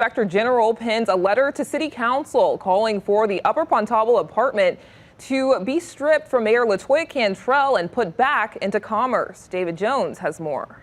Inspector General pens a letter to City Council calling for the Upper Pontalba apartment to be stripped from Mayor LaToya Cantrell and put back into commerce. David Jones has more.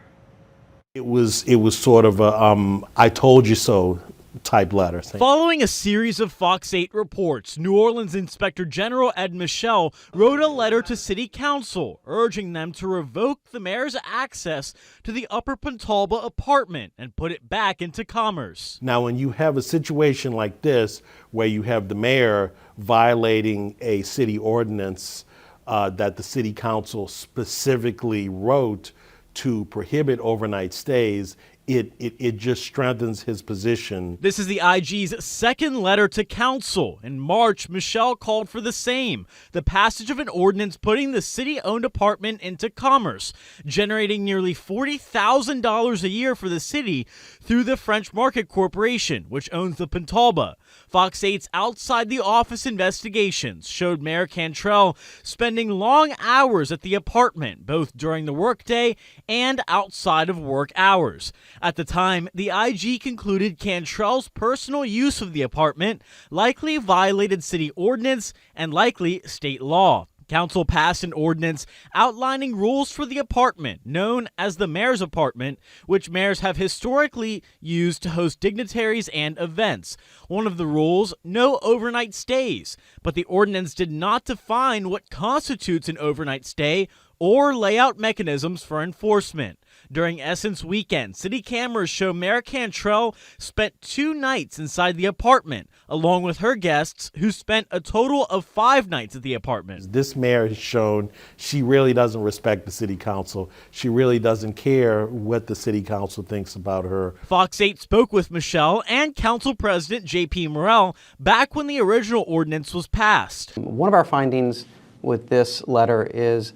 It was sort of a I told you so type letter. Following a series of Fox 8 reports, New Orleans Inspector General Ed Michel wrote a letter to City Council urging them to revoke the mayor's access to the Upper Pontalba apartment and put it back into commerce. Now, when you have a situation like this, where you have the mayor violating a city ordinance that the City Council specifically wrote to prohibit overnight stays, it just strengthens his position. This is the IG's second letter to council. In March, Michelle called for the same, the passage of an ordinance putting the city-owned apartment into commerce, generating nearly $40,000 a year for the city through the French Market Corporation, which owns the Pontalba. Fox 8's Outside the Office investigations showed Mayor Cantrell spending long hours at the apartment, both during the workday and outside of work hours. At the time, the IG concluded Cantrell's personal use of the apartment likely violated city ordinance and likely state law. Council passed an ordinance outlining rules for the apartment, known as the mayor's apartment, which mayors have historically used to host dignitaries and events. One of the rules, no overnight stays, but the ordinance did not define what constitutes an overnight stay or lay out mechanisms for enforcement. During Essence Weekend, city cameras show Mayor Cantrell spent 2 nights inside the apartment, along with her guests, who spent a total of 5 nights at the apartment. This mayor has shown she really doesn't respect the City Council. She really doesn't care what the City Council thinks about her. Fox 8 spoke with Michelle and Council President J.P. Morrell back when the original ordinance was passed. One of our findings with this letter is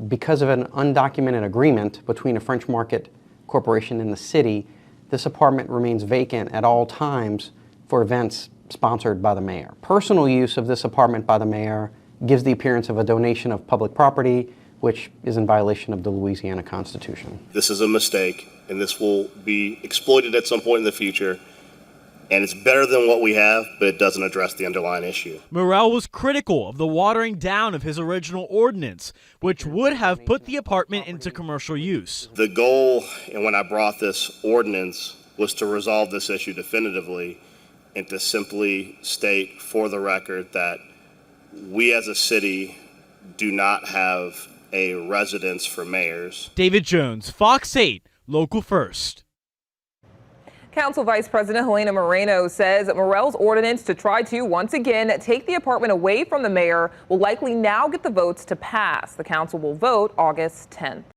because of an undocumented agreement between a French Market Corporation and the city, this apartment remains vacant at all times for events sponsored by the mayor. Personal use of this apartment by the mayor gives the appearance of a donation of public property, which is in violation of the Louisiana Constitution. This is a mistake, and this will be exploited at some point in the future. And it's better than what we have, but it doesn't address the underlying issue. Morrell was critical of the watering down of his original ordinance, which would have put the apartment into commercial use. The goal, and when I brought this ordinance, was to resolve this issue definitively and to simply state for the record that we as a city do not have a residence for mayors. David Jones, Fox 8, Local First. Council Vice President Helena Moreno says Morrell's ordinance to try to, once again, take the apartment away from the mayor will likely now get the votes to pass. The council will vote August 10th.